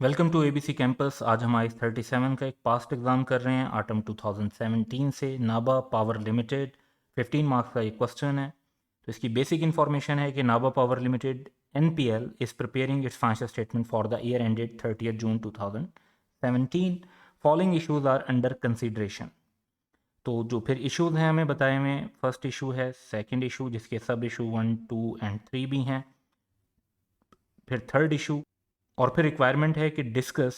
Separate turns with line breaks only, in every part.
Welcome to ABC campus. आज हम ice 37 का एक पास्ट एग्ज़ाम कर रहे हैं ऑटम 2017 से। नाबा पावर लिमिटेड 15 मार्क्स का एक क्वेश्चन है। तो इसकी बेसिक इन्फॉर्मेशन है कि Nabha power limited NPL is preparing its financial statement for the year ended 30 June 2017। Following issues are under consideration. तो जो फिर इशूज़ हैं हमें बताए हुए, फर्स्ट इशू है, सेकेंड इशू जिसके सब इशू 1, 2 एंड 3 भी हैं, फिर थर्ड इशू, और फिर रिक्वायरमेंट है कि discuss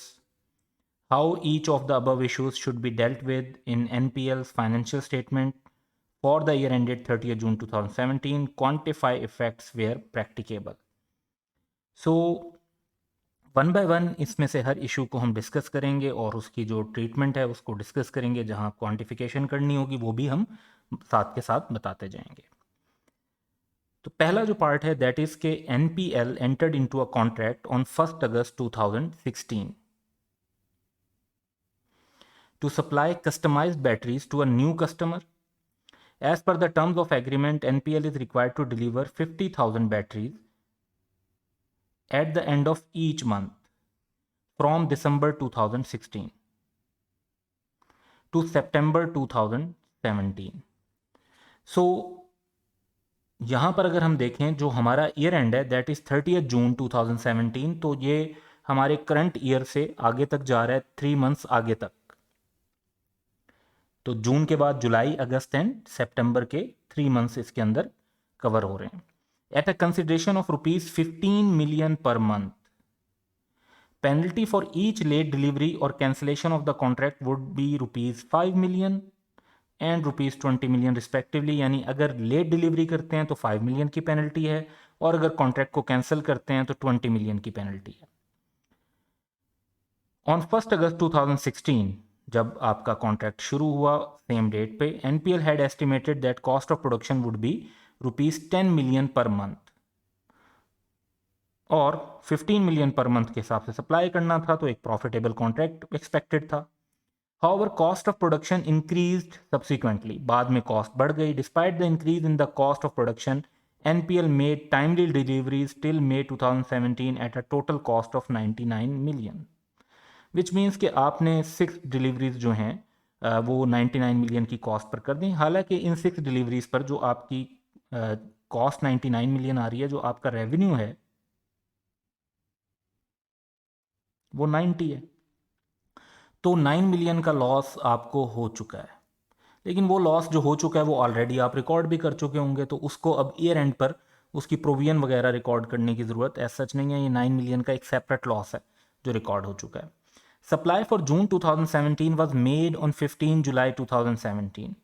how each of the above issues should be dealt with in NPL's financial statement for the year ended 30 June 2017, quantify effects where practicable. So one by one इसमें से हर issue को हम discuss करेंगे और उसकी जो ट्रीटमेंट है उसको डिस्कस करेंगे। जहां क्वांटिफिकेशन करनी होगी वो भी हम साथ के साथ बताते जाएंगे। तो पहला जो पार्ट है दैट इज के NPL entered into a contract on 1 August 2016 to supply customized batteries to a new customer. As per the terms of agreement, NPL is required to deliver 50,000 batteries at the end of each month from December 2016 to September 2017. So यहाँ पर अगर हम देखें जो हमारा year and है that is 30 June 2017, तो ये हमारे करंट ईयर से आगे तक जा रहा है, 3 मंथ्स आगे तक। तो जून के बाद जुलाई, अगस्त एंड सितंबर के 3 मंथ्स इसके अंदर कवर हो रहे हैं। At a consideration of ₹15 million per month, penalty for each late delivery और cancellation of the contract would be ₹5 million and ₹20 million respectively. यानी अगर लेट डिलीवरी करते हैं तो 5 मिलियन की पेनल्टी है, और अगर कॉन्ट्रैक्ट को कैंसिल करते हैं तो 20 मिलियन की पेनल्टी है। ऑन 1 अगस्त 2016 जब आपका कॉन्ट्रैक्ट शुरू हुआ, सेम डेट पे NPL had estimated that cost of production would be ₹10 million per month, और 15 मिलियन पर मंथ के हिसाब से सप्लाई करना था, तो एक प्रॉफिटेबल कॉन्ट्रैक्ट एक्सपेक्टेड था। However cost of production increased subsequently, बाद में कॉस्ट बढ़ गई। Despite the increase in the cost of production, NPL made timely deliveries till May 2017 at a total cost of 99 million, which means कि आपने 6 deliveries जो हैं वो 99 मिलियन की कॉस्ट पर कर दी। हालांकि इन 6 डिलीवरीज पर जो आपकी कॉस्ट 99 मिलियन आ रही है, जो आपका रेवेन्यू है वो 90 है। तो 9 मिलियन का लॉस आपको हो चुका है, लेकिन वो लॉस जो हो चुका है वो ऑलरेडी आप रिकॉर्ड भी कर चुके होंगे, तो उसको अब ईयर एंड पर उसकी प्रोविजन वगैरह रिकॉर्ड करने की ज़रूरत एज सच नहीं है। ये 9 मिलियन का एक सेपरेट लॉस है जो रिकॉर्ड हो चुका है। Supply for June 2017 was made on 15 जुलाई 2017,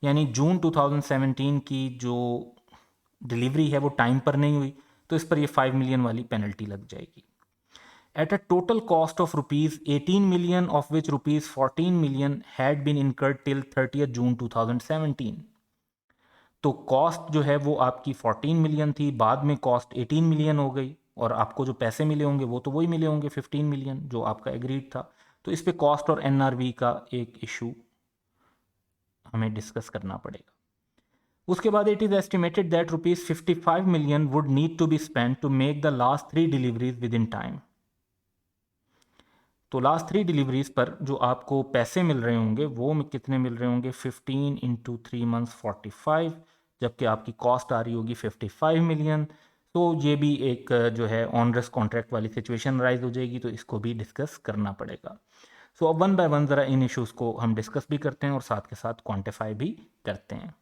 यानी जून 2017 की जो डिलीवरी है वो टाइम पर नहीं हुई, तो इस पर ये 5 मिलियन वाली पेनल्टी लग जाएगी। At a total cost of ₹18 million, of which ₹14 million had been incurred till 30 June 2017. तो कॉस्ट जो है वो आपकी 14 मिलियन थी, बाद में कॉस्ट 18 मिलियन हो गई, और आपको जो पैसे मिले होंगे वो तो वही मिले होंगे 15 मिलियन जो आपका एग्रीड था। तो इस पे कॉस्ट और NRV का एक इशू हमें डिस्कस करना पड़ेगा। उसके बाद it is estimated that ₹55 million would need to be spend to make the last 3 deliveries within time. तो लास्ट 3 डिलीवरीज पर जो आपको पैसे मिल रहे होंगे वो कितने मिल रहे होंगे, 15 इंटू 3 मंथ्स 45, जबकि आपकी कॉस्ट आ रही होगी 55 मिलियन। तो ये भी एक जो है ऑनरेस कॉन्ट्रैक्ट वाली सिचुएशन राइज हो जाएगी, तो इसको भी डिस्कस करना पड़ेगा। सो अब वन बाय वन ज़रा इन इश्यूज़ को हम डिस्कस भी करते हैं और साथ के साथ क्वान्टिफाई भी करते हैं।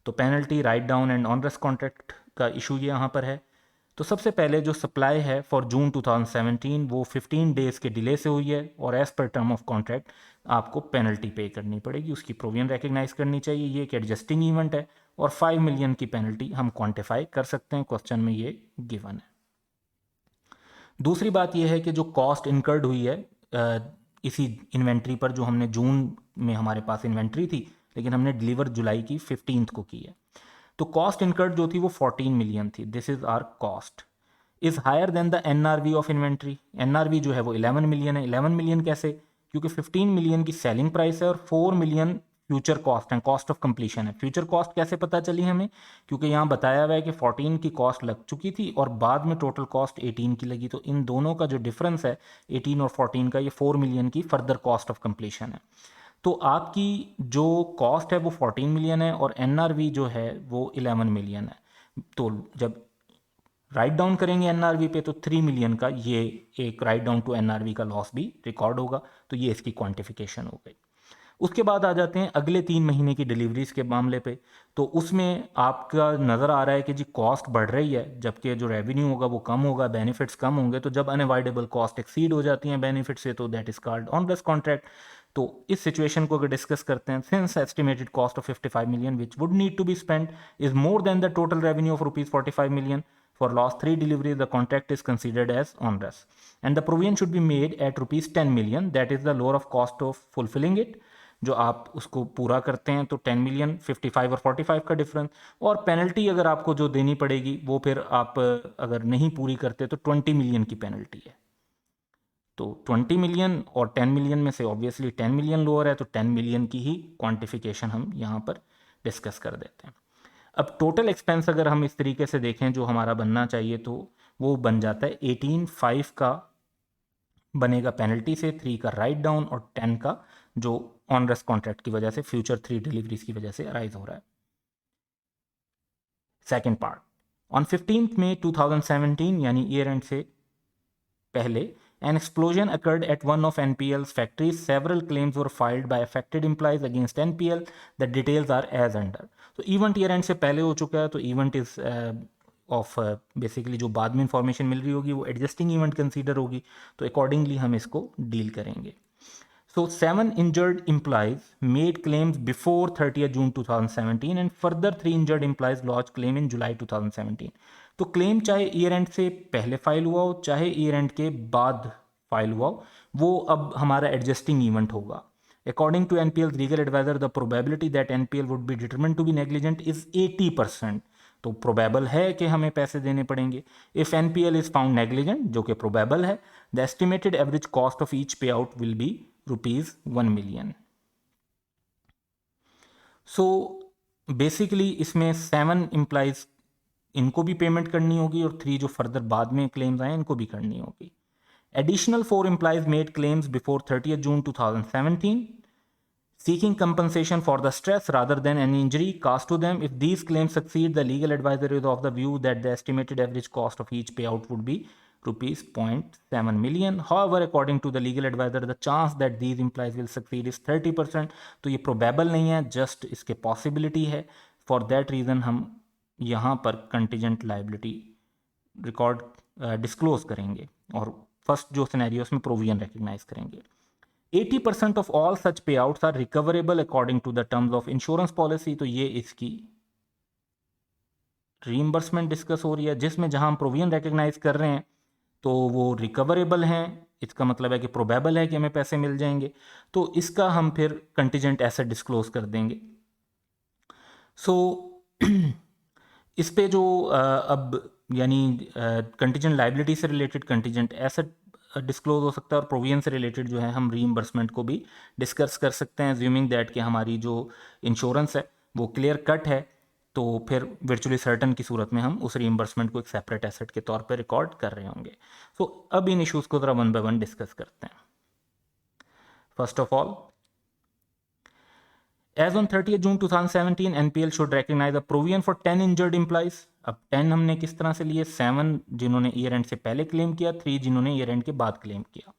तो penalty, write down and onerous contract का इशू ये यहाँ पर है। तो सबसे पहले जो सप्लाई है फॉर जून 2017 वो 15 डेज़ के डिले से हुई है, और as per term of contract आपको पेनल्टी पे करनी पड़ेगी, उसकी प्रोविजन रिकग्नाइज करनी चाहिए। ये एक एडजस्टिंग इवेंट है, और 5 मिलियन की पेनल्टी हम क्वांटिफाई कर सकते हैं, क्वेश्चन में ये गिवन है। दूसरी बात यह है कि जो कॉस्ट इनकर्ड हुई है इसी इन्वेंट्री पर, जो हमने जून में हमारे पास इन्वेंट्री थी लेकिन हमने डिलीवर जुलाई की 15th को की है, तो कॉस्ट इनकर्ड जो थी वो 14 मिलियन थी। This is are cost is higher than the NRV of inventory. NRV जो है वो 11 मिलियन है। 11 मिलियन कैसे? क्योंकि 15 मिलियन की सेलिंग प्राइस है और 4 million future cost and cost of completion है। फ्यूचर कॉस्ट कैसे पता चली हमें, क्योंकि यहाँ बताया हुआ है कि 14 की कॉस्ट लग चुकी थी और बाद में टोटल कॉस्ट 18 की लगी, तो इन दोनों का जो डिफरेंस है 18 और 14 का, ये 4 मिलियन की फर्दर कॉस्ट ऑफ कंप्लीशन है। तो आपकी जो कॉस्ट है वो 14 मिलियन है और एनआरवी जो है वो 11 मिलियन है। तो जब राइट डाउन करेंगे एनआरवी पे तो 3 मिलियन का ये एक राइट डाउन टू एनआरवी का लॉस भी रिकॉर्ड होगा। तो ये इसकी क्वांटिफिकेशन हो गई। उसके बाद आ जाते हैं अगले 3 महीने की डिलीवरीज के मामले पे। तो उसमें आपका नज़र आ रहा है कि जी कॉस्ट बढ़ रही है जबकि जो रेवेन्यू होगा वो कम होगा, बेनिफिट्स कम होंगे। तो जब अनअवॉइडेबल कॉस्ट एक्सीड हो जाती हैं बेनिफिट से तो that is called onerous contract. तो इस सिचुएशन को अगर डिस्कस करते हैं, since estimated cost of 55 million which would need to be spend is more than the total revenue of rupees 45 million for last 3 deliveries the contract is considered as onerous and the provision should be made at rupees 10 million, that is the lower of cost of fulfilling it। जो आप उसको पूरा करते हैं तो 10 million 55 और 45 का difference, और पेनल्टी अगर आपको जो देनी पड़ेगी वो फिर आप अगर नहीं पूरी करते तो 20 मिलियन की पेनल्टी है। तो 20 मिलियन और 10 मिलियन में से ऑब्वियसली 10 मिलियन लोअर है, तो 10 मिलियन की ही क्वांटिफिकेशन हम यहाँ पर डिस्कस कर देते हैं। अब टोटल एक्सपेंस अगर हम इस तरीके से देखें जो हमारा बनना चाहिए तो वो बन जाता है 18.5 का बनेगा पेनल्टी से, 3 का राइट डाउन और 10 का जो ऑनरेस कॉन्ट्रैक्ट की वजह से फ्यूचर 3 डिलीवरीज की वजह से अराइज हो रहा है। सेकेंड पार्ट, ऑन 15 मई 2017 यानी ईयर एंड से पहले an explosion occurred at one of NPL's factories. Several claims were filed by affected employees against NPL. The details are as under. तो इवेंट ईयर एंड से पहले हो चुका है, तो इवेंट इज ऑफ बेसिकली जो बाद में इंफॉर्मेशन मिल रही होगी वो एडजस्टिंग इवेंट कंसीडर होगी, तो अकॉर्डिंगली हम इसको डील करेंगे। So 7 injured employees made claims before 30th June 2017 and further 3 injured employees lodged claim in July 2017। तो क्लेम चाहे ईयर एंड से पहले फाइल हुआ हो चाहे ईयर एंड के बाद फाइल हुआ हो, वो अब हमारा एडजस्टिंग इवेंट होगा। According to NPL's legal advisor, the probability that NPL would be determined to be negligent is 80%। तो प्रोबेबल है कि हमें पैसे देने पड़ेंगे। If NPL is found negligent, जो कि प्रोबेबल है, the estimated average cost of each payout will be ₹1 million। So basically इसमें 7 एम्प्लॉइज इनको भी पेमेंट करनी होगी और 3 जो फर्दर बाद में क्लेम्स आए इनको भी करनी होगी। Additional 4 employees made claims before 30th June 2017 seeking compensation for the stress rather than any injury caused to them. If these claims succeed, the legal advisor is of the view that the estimated average cost of each payout would be rupees 0.7 million. However, according to the legal advisor, the chance that these employees will succeed is 30%। तो ये probable नहीं है, just इसके possibility है। For that reason हम यहाँ पर contingent liability record disclose करेंगे और फर्स्ट जो सिनेरियो उसमें प्रोविजन रिकग्नाइज करेंगे। 80% ऑफ ऑल सच पे outs are recoverable according to the terms of insurance policy. तो ये इसकी रीइंबर्समेंट डिस्कस हो रही है, जिसमें जहां हम प्रोविजन रिकग्नाइज कर रहे हैं तो वो रिकवरेबल हैं। इसका मतलब है कि प्रोबेबल है कि हमें पैसे मिल जाएंगे, तो इसका हम फिर कंटीजेंट एसेट डिस्क्लोज कर देंगे। सो इस पे जो अब यानी कंटीजेंट लाइबिलिटी से रिलेटेड कंटीजेंट एसेट डिस्क्लोज हो सकता है और प्रोविजन से रिलेटेड जो है हम रीइंबर्समेंट को भी डिस्कस कर सकते हैं, अज्यूमिंग दैट कि हमारी जो इंश्योरेंस है वो क्लियर कट है, तो फिर वर्चुअली सर्टन की सूरत में हम उस रीइंबर्समेंट को एक सेपरेट एसेट के तौर पर रिकॉर्ड कर रहे होंगे। सो अब इन इश्यूज़ को ज़रा 1 बाय 1 डिस्कस करते हैं। First of all, As on 30th June 2017, NPL should recognize a provision for 10 injured employees। अब 10 हमने किस तरह से लिए, 7 जिन्होंने ईयर एंड से पहले क्लेम किया, 3 जिन्होंने ईयर एंड के बाद क्लेम किया।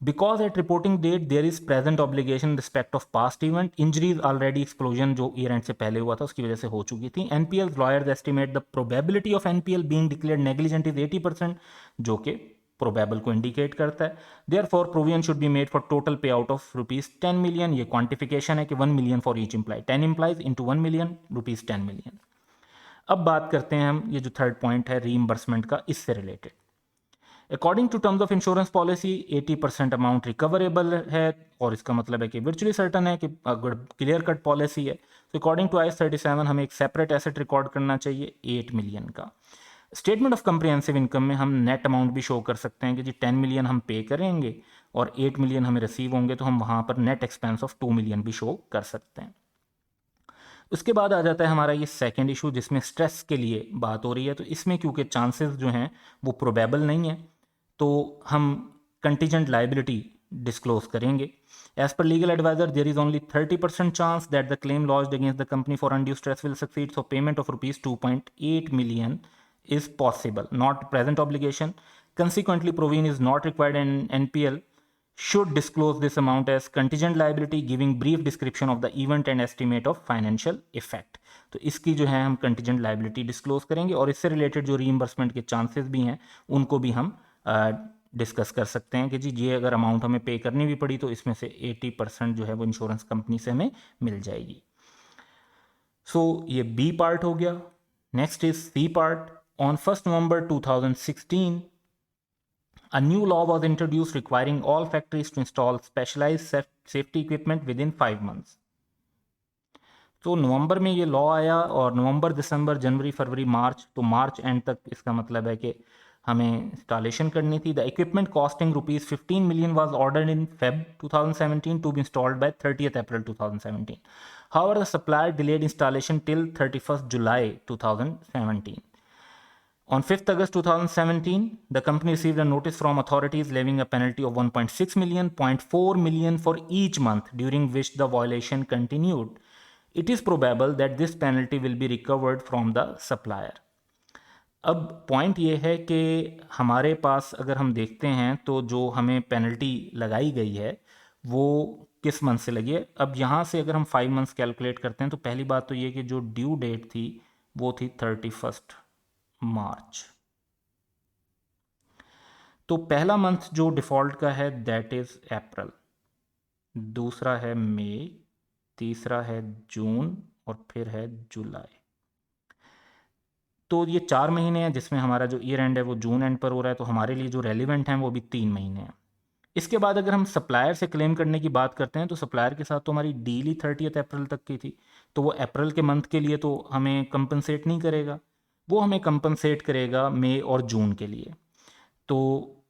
Because at reporting date there is present obligation respect of past event, injuries already explosion जो ईयर एंड से पहले हुआ था उसकी वजह से हो चुकी थी। NPL lawyers estimate the probability of NPL being declared negligent is 80%, जो कि प्रोबेबल को इंडिकेट करता है। Therefore provision should be made for total पे आउट ऑफ ₹10 मिलियन। ये क्वांटिफिकेशन है कि 1 million for each employ, 10 employees into 1 million, ₹10 million. अब बात करते हैं हम ये जो थर्ड पॉइंट है रीइंबर्समेंट का, इससे related. According to terms of insurance policy 80% amount recoverable है और इसका मतलब है कि वर्चुअली सर्टन है कि अगर क्लियर कट पॉलिसी है। तो अकॉर्डिंग टू IS 37 हमें एक सेपरेट एसेट रिकॉर्ड करना चाहिए 8 मिलियन का। स्टेटमेंट ऑफ कम्प्रिहेंसिव इनकम में हम नेट अमाउंट भी शो कर सकते हैं कि जी 10 मिलियन हम पे करेंगे और 8 मिलियन हमें रिसीव होंगे, तो हम वहाँ पर नेट एक्सपेंस ऑफ 2 मिलियन भी शो कर सकते हैं। उसके बाद आ जाता है हमारा ये सेकंड इशू जिसमें स्ट्रेस के लिए बात हो रही है। तो इसमें क्योंकि चांसेस जो हैं वो प्रोबेबल नहीं है, तो हम कंटीजेंट लाइबिलिटी डिस्क्लोज करेंगे। As per legal advisor there is only 30% chance that the claim lodged against the company for undue stress will succeed, so payment of ₹2.8 million is possible, not present obligation. Consequently, provision is not required and NPL should disclose this amount as contingent liability, giving brief description of the event and estimate of financial effect. तो इसकी जो है हम contingent liability disclose करेंगे और इससे related जो reimbursement के chances भी हैं उनको भी हम डिस्कस कर सकते हैं कि जी ये अगर अमाउंट हमें पे करनी भी पड़ी तो इसमें से 80% जो है वो इंश्योरेंस कंपनी से हमें मिल जाएगी। सो ये बी पार्ट हो गया। Next is C part. On 1st November 2016, a new law was introduced requiring all factories to install specialized safety equipment within 5 months. तो नवंबर में ये लॉ आया और नवंबर, दिसंबर, जनवरी, फरवरी, मार्च, तो मार्च एंड तक इसका मतलब है कि हमें इंस्टॉलेशन करनी थी। The equipment costing ₹15 million was ordered in Feb 2017 to be installed by 30th April 2017. However, the supplier delayed installation till 31st July 2017. On 5th August 2017, the company received a notice from authorities levying a penalty of 1.6 million, 0.4 million for each month during which the violation continued. It is probable that this penalty will be recovered from the supplier. अब point ये है कि हमारे पास अगर हम देखते हैं तो जो हमें पेनल्टी लगाई गई है वो किस मंथ से लगी है। अब यहाँ से अगर हम 5 मंथ्स कैलकुलेट करते हैं तो पहली बात तो ये कि जो ड्यू डेट थी वो थी 31 मार्च। तो पहला मंथ जो डिफ़ॉल्ट का है दैट इज़ अप्रैल, दूसरा है मई, तीसरा है जून और फिर है जुलाई। तो ये 4 महीने हैं जिसमें हमारा जो ईयर एंड है वो जून एंड पर हो रहा है, तो हमारे लिए जो रेलिवेंट हैं वो भी 3 महीने हैं। इसके बाद अगर हम सप्लायर से क्लेम करने की बात करते हैं तो सप्लायर के साथ तो हमारी डील ही 30 अप्रैल तक की थी, तो वो अप्रैल के मंथ के लिए तो हमें कंपनसेट नहीं करेगा, वो हमें कंपनसेट करेगा मई और जून के लिए। तो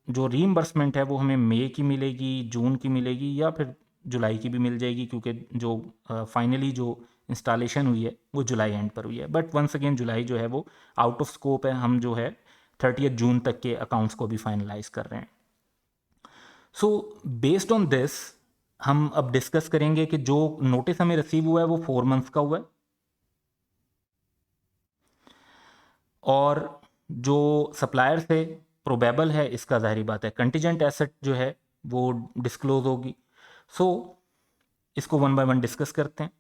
जो रीइंबर्समेंट है वो हमें मई की मिलेगी, जून की मिलेगी या फिर जुलाई की भी मिल जाएगी, क्योंकि जो फाइनली जो इंस्टॉलेशन हुई है वो जुलाई एंड पर हुई है। बट वंस अगेन जुलाई जो है वो आउट ऑफ स्कोप है, हम जो है 30 जून तक के अकाउंट्स को भी फाइनलाइज कर रहे हैं। सो बेस्ड ऑन दिस हम अब डिस्कस करेंगे कि जो नोटिस हमें रिसीव हुआ है वो 4 मंथ्स का हुआ है और जो सप्लायर से प्रोबेबल है इसका जाहिर बात है कंटीजेंट एसेट जो है वो डिस्क्लोज होगी। सो इसको वन बाय वन डिस्कस करते हैं।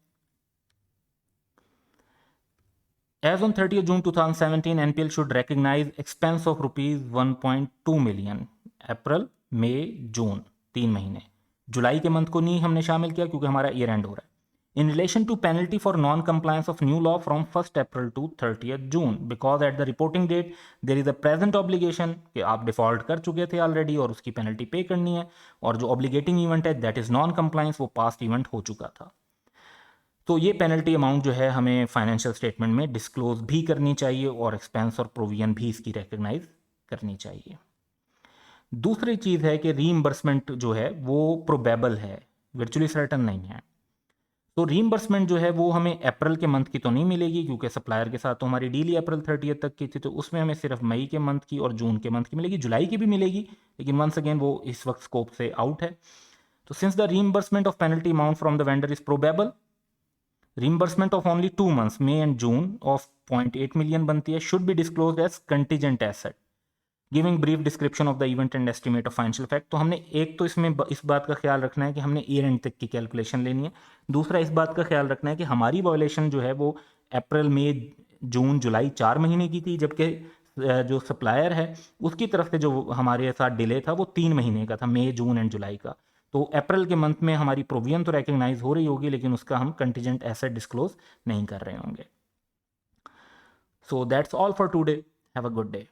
As on 30th June 2017, NPL should recognize expense of ₹1.2 million अप्रैल, मई, जून 3 महीने। जुलाई के मंथ को नहीं हमने शामिल किया क्योंकि हमारा ईयर एंड हो रहा है। In relation to penalty for non-compliance of new law from 1st April to 30th June, because at the reporting date there is a present obligation कि आप डिफॉल्ट कर चुके थे ऑलरेडी और उसकी पेनल्टी पे करनी है, और जो ऑब्लिगेटिंग इवेंट है दैट इज़ नॉन कंप्लायंस, वो पास्ट इवेंट हो चुका था। तो ये पेनल्टी अमाउंट जो है हमें फाइनेंशियल स्टेटमेंट में डिस्क्लोज भी करनी चाहिए और एक्सपेंस और प्रोविजन भी इसकी रिकग्नाइज करनी चाहिए। दूसरी चीज़ है कि रीइंबर्समेंट जो है वो प्रोबेबल है, वर्चुअली सर्टन नहीं है। तो रीइंबर्समेंट जो है वो हमें अप्रैल के मंथ की तो नहीं मिलेगी क्योंकि सप्लायर के साथ तो हमारी डील ही अप्रैल 30 तक की थी, तो उसमें हमें सिर्फ मई के मंथ की और जून के मंथ की मिलेगी। जुलाई की भी मिलेगी लेकिन वंस अगेन वो इस वक्त स्कोप से आउट है। तो since the reimbursement of penalty amount from the vendor is probable, reimbursement of only 2 months, May and June, of 0.8 million बनती है, should be disclosed as contingent asset, giving brief description of the event and estimate of financial effect। तो हमने एक तो इसमें इस बात का ख्याल रखना है कि हमने ईयर एंड तक की कैलकुलेशन लेनी है। दूसरा इस बात का ख्याल रखना है कि हमारी वायोलेशन जो है वो अप्रैल, मई, जून, जुलाई 4 महीने की थी, जबकि जो सप्लायर है उसकी तरफ से जो हमारे साथ डिले था वो 3 महीने का था, मई, जून एंड जुलाई का। तो अप्रैल के मंथ में हमारी प्रोविजन तो रिकग्नाइज हो रही होगी लेकिन उसका हम कंटीजेंट एसेट डिस्क्लोज नहीं कर रहे होंगे। So that's all for today, have a good day.